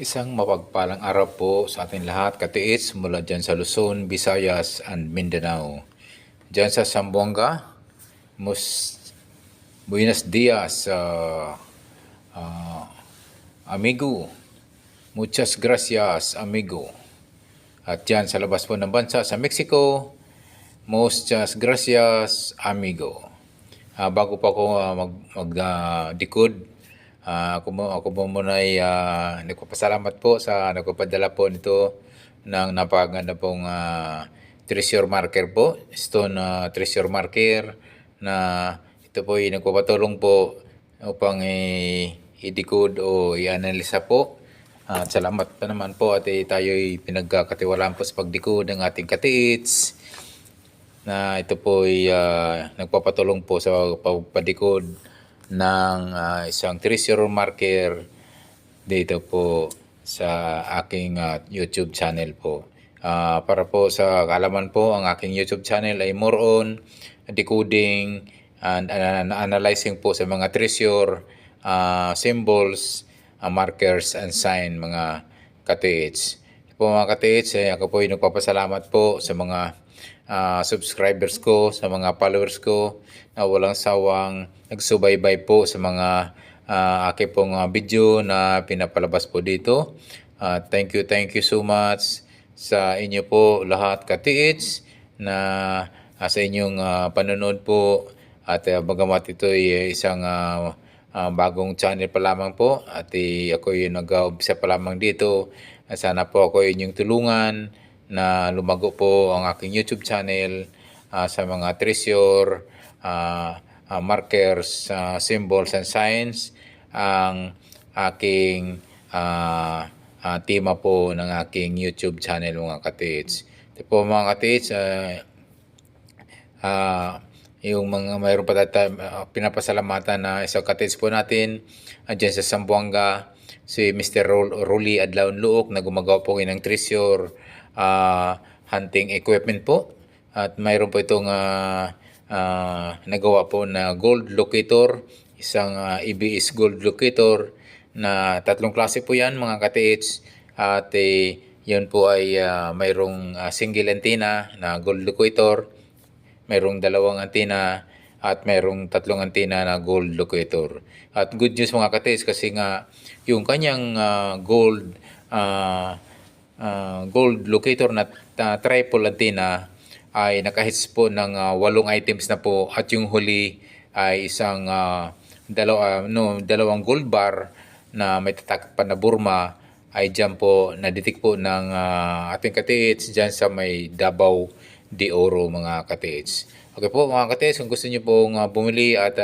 Isang mapagpalang araw po sa ating lahat, katiits mula dyan sa Luzon, Visayas, and Mindanao. Dyan sa Zamboanga, Buenos Dias, amigo. Muchas gracias, amigo. At dyan sa labas po ng bansa, sa Mexico, muchas gracias, amigo. Bago pa ako mag-decode, ako po muna ay nagpapasalamat po sa nagpapadala po nito ng napakaganda pong treasure marker po, stone treasure marker na ito po ay nagpapatulong po upang i-decode o i-analisa po. At salamat pa naman po at tayo ay pinagkakatiwalaan po sa pag-decode ng ating katiits na ito po ay nagpapatulong po sa pagpadikod ng isang treasure marker dito po sa aking YouTube channel po. Para po sa kaalaman po, ang aking YouTube channel ay more on decoding and analyzing po sa mga treasure, symbols, markers, and sign mga katiits. Po mga katiits, ako po ay nagpapasalamat po sa mga subscribers ko, sa mga followers ko na walang sawang nagsubaybay po sa mga aking pong video na pinapalabas po dito. Thank you so much sa inyo po lahat katiits na sa inyong panonood po at bagamat ito ay isang bagong channel pa lamang po at ako yung nag-umpisa pa lamang dito. Sana po ako inyong tulungan na lumago po ang aking YouTube channel sa mga treasure, markers, symbols, and signs. Ang aking tema po ng aking YouTube channel mga katiits. Ito po mga katiits, yung mga mayroon pa pinapasalamatan na isang katiits po natin dyan sa Zamboanga, si Mr. Rolly Adlaon Luok na gumagawa po ng treasure hunting equipment po. At mayroon po itong nagawa po na gold locator, isang EBS gold locator na tatlong klase po yan mga katiits. At yun po ay mayroong single antenna na gold locator, mayroong dalawang antenna at mayroong tatlong antenna na gold locator. At good news mga katiits kasi nga yung kanyang gold locator na triple antenna ay nakahits po ng 8 items na po at yung huli ay isang dalawang gold bar na may tatakpan na Burma ay dyan po na-detect po ng ating katiits dyan sa may Davao de Oro mga katiits. Okay po mga katiits, kung gusto niyo pong bumili at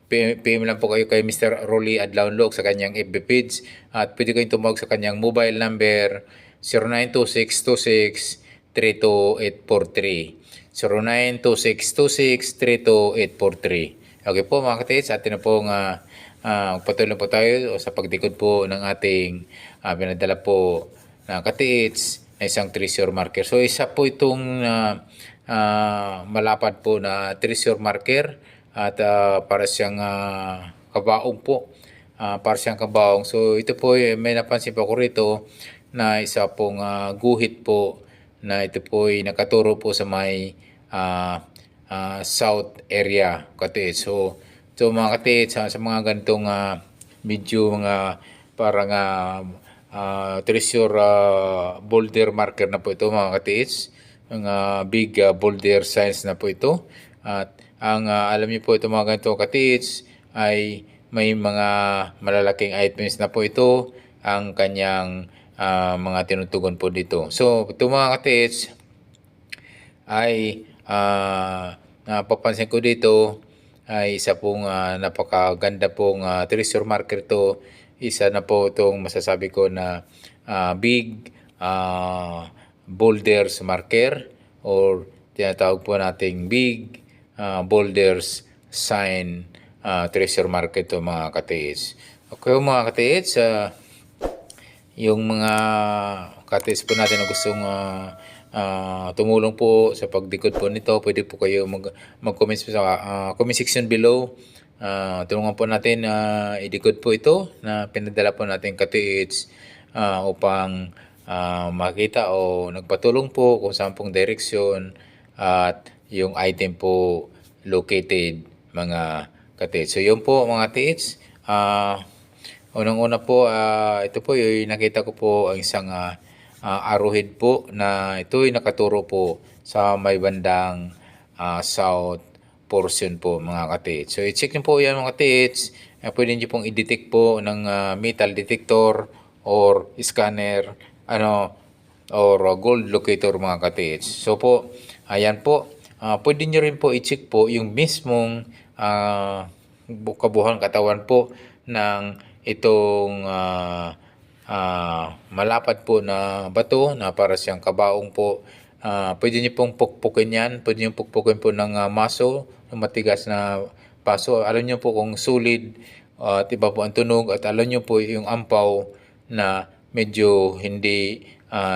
PM lang po kayo kay Mr. Rolly Adlaon Luok sa kanyang FB page at pwede kayong tumawag sa kanyang mobile number 092626-32843. 092626-32843. Okay po mga katiits, atin na pong patuloy po tayo sa pagdikod po ng ating pinadala po na katiits na isang treasure marker. So isa po itong malapad po na treasure marker at para siyang kabaong po. Para siyang kabaong. So ito po may napansin po ko rito na isa pong guhit po na ito po ay nakaturo po sa may south area katiits. So mga katiits sa mga ganitong medyo mga parang treasure boulder marker na po ito mga katiits. Mga big boulder signs na po ito. At ang alam niyo po ito mga ganitong katiits ay may mga malalaking items na po ito ang kanyang mga tinutugon po dito. So ito mga katiits ay napapansin ko dito ay isa pong napakaganda pong treasure marker to. Isa na po itong masasabi ko na big boulders marker or tinatawag po nating big boulders sign treasure marker to mga katiits. Okay mga katiits, yung mga katiits po natin na gustong tumulong po sa pagdikod po nito, pwede po kayo mag-comment sa comment section below. Tulungan po natin i-decode po ito na pinadala po natin katiits upang makita o nagpatulong po kung saan pong direksyon at yung item po located, mga katits. So yun po mga katits. Unang-una po, ito po yung nakita ko po ang isang arrowhead po na ito ay nakaturo po sa may bandang south portion po mga katits. So i-check nyo po yan mga katits. Pwede nyo pong i-detect po ng metal detector or scanner or gold locator mga katits. So po, ayan po. Pwede nyo rin po i-check po yung mismong kabuhang katawan po ng itong malapad po na bato na para siyang kabaong po. Pwede niyo pong pukpukin yan. Pwede niyo pukpukin po ng maso, ng matigas na paso. Alam niyo po kung solid at iba po ang tunog at alam niyo po yung ampaw na medyo hindi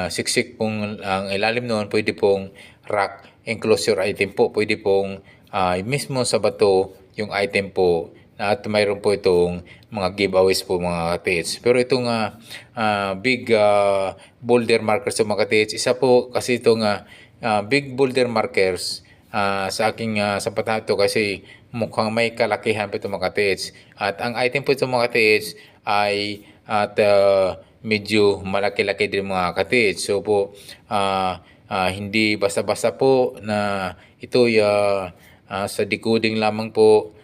siksik pong ang ilalim noon. Pwede pong rock enclosure item po. Pwede pong mismo sa bato yung item po at mayroon po itong mga giveaways po mga katits. Pero itong big boulder markers sa mga katits, isa po kasi itong big boulder markers sa aking sapat na ito kasi mukhang may kalakihan po ito mga katits. At ang item po ito mga katits ay medyo malaki-laki din mga katits. So po hindi basta-basta po na ito sa decoding lamang po.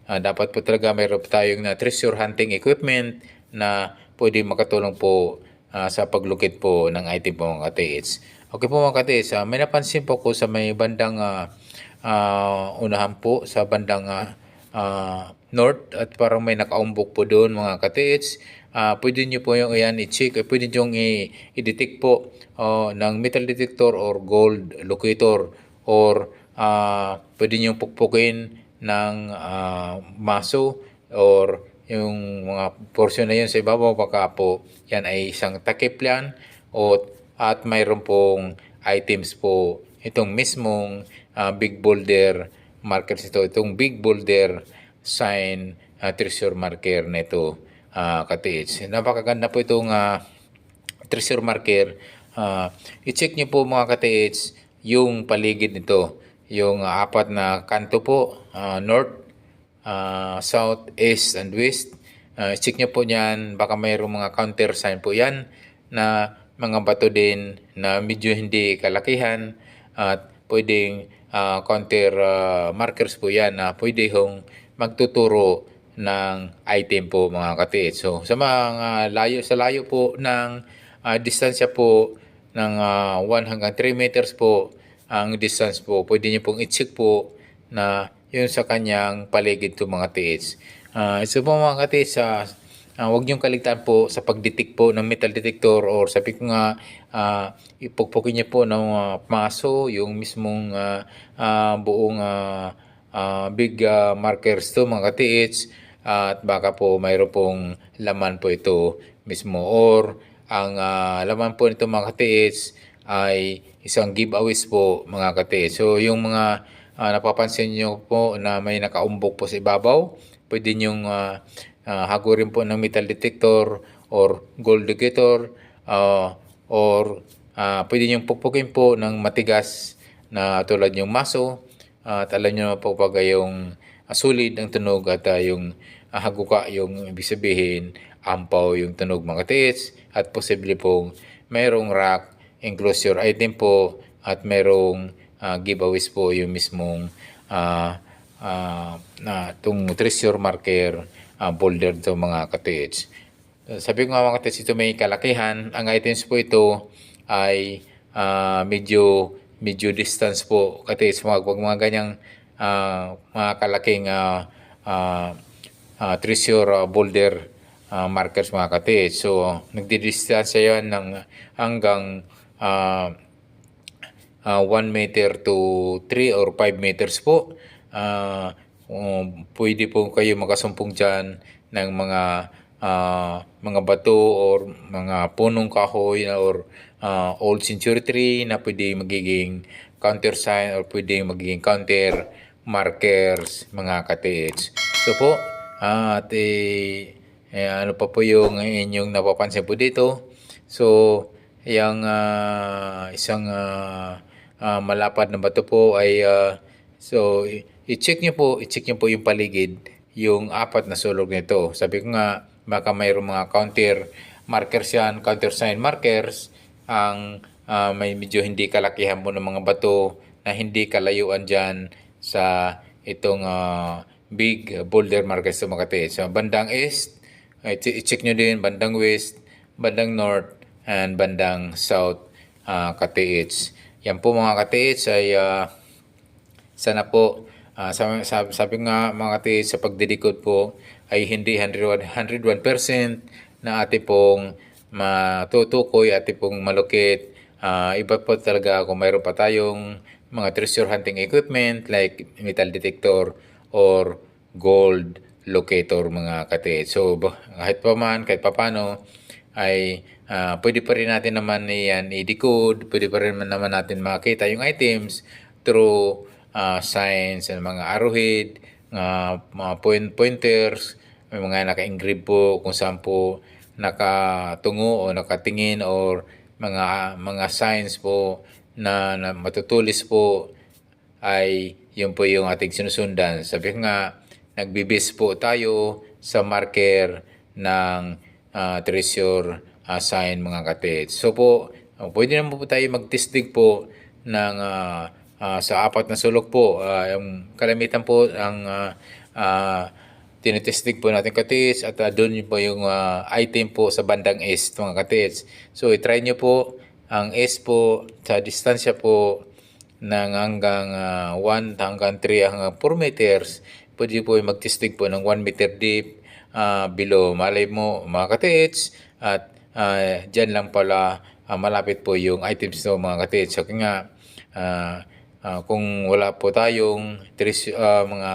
Dapat po talaga mayroon tayong treasure hunting equipment na pwede makatulong po sa paglukit po ng item po mga katits. Okay po mga katits, may napansin po ko sa may bandang unahan po sa bandang north at parang may nakaumbok po doon mga katits. Pwede nyo po yung yan i-check, pwede nyo i-detect po ng metal detector or gold locator or pwede nyo pukpukin ng maso or yung mga portion na yun sa ibabaw, baka po yan ay isang takip yan at mayroon pong items po itong mismong big boulder markers ito, itong big boulder sign treasure marker na ito katits. Napakaganda po itong treasure marker. I-check nyo po mga katits yung paligid nito, yung apat na kanto po, north, south, east, and west. Check nyo po yan, baka mayroong mga counter sign po yan na mga bato din na medyo hindi kalakihan at pwedeng counter markers po yan na pwede hong magtuturo ng item po mga katits. So sa mga layo po ng distansya po ng 1 hanggang 3 meters po ang distance po, pwede niyo pong i-check po na yun sa kanyang paligid to mga tiits. So po mga katiits, huwag niyong kaligtaan po sa pag-detect po ng metal detector or sabi ko nga, ipukpukin niyo po ng maso, yung mismong buong big markers to mga katiits at baka po mayroon pong laman po ito mismo or ang laman po nito mga katiits ay isang giveaways po mga katiits. So yung mga napapansin nyo po na may nakaumbok po sa ibabaw, pwede nyong hagurin po ng metal detector or gold detector or pwede nyong pukpukin po ng matigas na tulad yung maso at alam nyo po pag yung solid ang tunog at yung haguka yung ibig sabihin ampaw yung tunog mga katiits at posible pong mayroong rock enclosure item po at mayroong giveaways po yung mismong itong treasure marker boulder to mga katiits. Sabi ko nga mga katiits, ito may kalakihan. Ang items po ito ay medyo distance po katiits. Mga ganyang mga kalaking treasure boulder markers mga katiits. So nagdidistansya yan ng hanggang 1 meter to 3 or 5 meters po. Pwede po kayo makasumpong dyan ng mga bato or mga punong kahoy or old century tree na pwede magiging counter sign or pwede magiging counter markers mga katiits. So po, at ano pa po yung inyong napapansin po dito? So, yung isang malapad na bato po ay so i-check niyo po yung paligid, yung apat na sulog nito. Sabi ko nga baka mayroong mga counter markers yan, counter sign markers ang may medyo hindi kalakihan po ng mga bato na hindi kalayuan dyan sa itong big boulder markers sa Makati. So bandang east, i-check nyo din bandang west, bandang north, and bandang south KTH. Yan po mga KTH ay sana po sabi nga mga KTH sa pagdidikod po ay hindi 101% na ate pong matutukoy, ate pong malukit. Iba po talaga kung mayroon pa tayong mga treasure hunting equipment like metal detector or gold locator mga KTH. So kahit pa man, kahit pa paano ay pwede pa rin natin naman yan i-decode, pwede pa rin naman natin makita yung items through signs and mga arrowhead, mga pointers, may mga naka-engrave po kung saan po nakatungo o nakatingin or mga signs po na matutulis po ay yun po yung ating sinusundan. Sabi nga, nagbibis po tayo sa marker ng treasure sign mga katid. So po, pwede naman po tayo magtistig po ng sa apat na sulok po. Yung kalamitan po ang tinitestig po natin katits at doon po yung item po sa bandang east mga katits. So i-try nyo po ang east po sa distansya po ng hanggang 1 hanggang 3 hanggang 4 meters. Pwede po magtestig po ng 1 meter deep below. Malay mo mga katits at dyan lang pala malapit po yung items no mga katits. So nga kung wala po tayong mga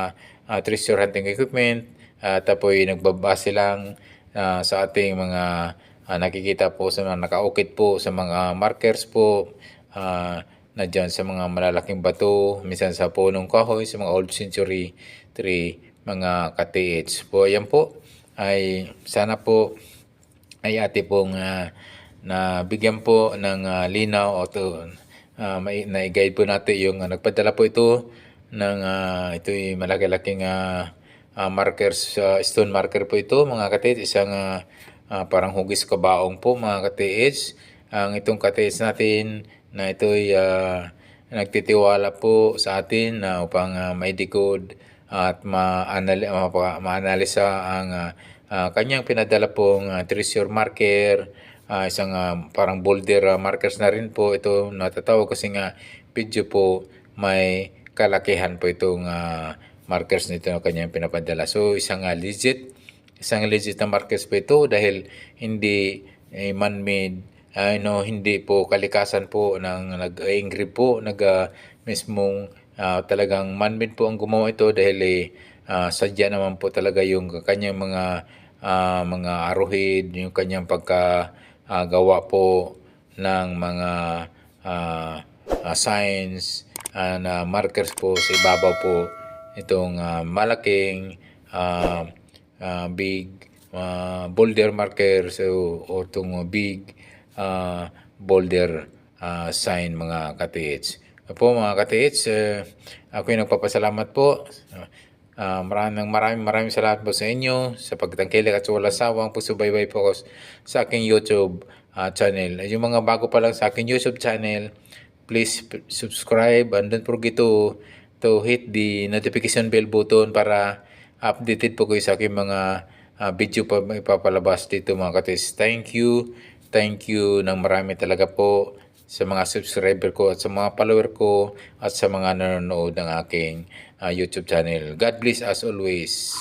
treasure hunting equipment tapoy nagbabase lang sa ating mga nakikita po sa mga nakaukit po sa mga markers po na dyan sa mga malalaking bato, minsan sa punong kahoy, sa mga old century tree, mga KTH po. Yan po ay sana po ay ate pong nabigyan po ng linaw o na-guide po natin yung nagpadala po ito ng ito'y malaki-laking markers, stone marker po ito mga KTH, isang parang hugis kabaong po mga KTH. Ang itong KTH natin na ito'y nagtitiwala po sa atin upang ma-decode at ma-analisa ang kanyang pinadala pong treasure marker, isang parang boulder markers na rin po ito natatawag kasi nga video po may kalakihan po itong markers nito na kanyang pinapadala. So isang legit na markers po ito dahil hindi man-made, hindi po kalikasan po ng nag-engrave po, mismong talagang man-made po ang gumawa ito dahil sadya naman po talaga yung kanyang mga arrowhead, yung kanyang pagkagawa po ng mga signs na markers po sa ibabaw po itong malaking big boulder markers o itong big boulder sign mga KTH. Po mga KTH, ako yung nagpapasalamat po. Maraming salamat po sa inyo sa pagtangkilik at sa walang sawang pagsubaybay po sa aking YouTube channel. Yung mga bago pa lang sa aking YouTube channel, please subscribe and don't forget to hit the notification bell button para updated po kayo sa aking mga video pa ipapalabas dito mga katis. Thank you ng marami talaga po sa mga subscriber ko at sa mga follower ko at sa mga nanonood ng aking YouTube channel. God bless as always.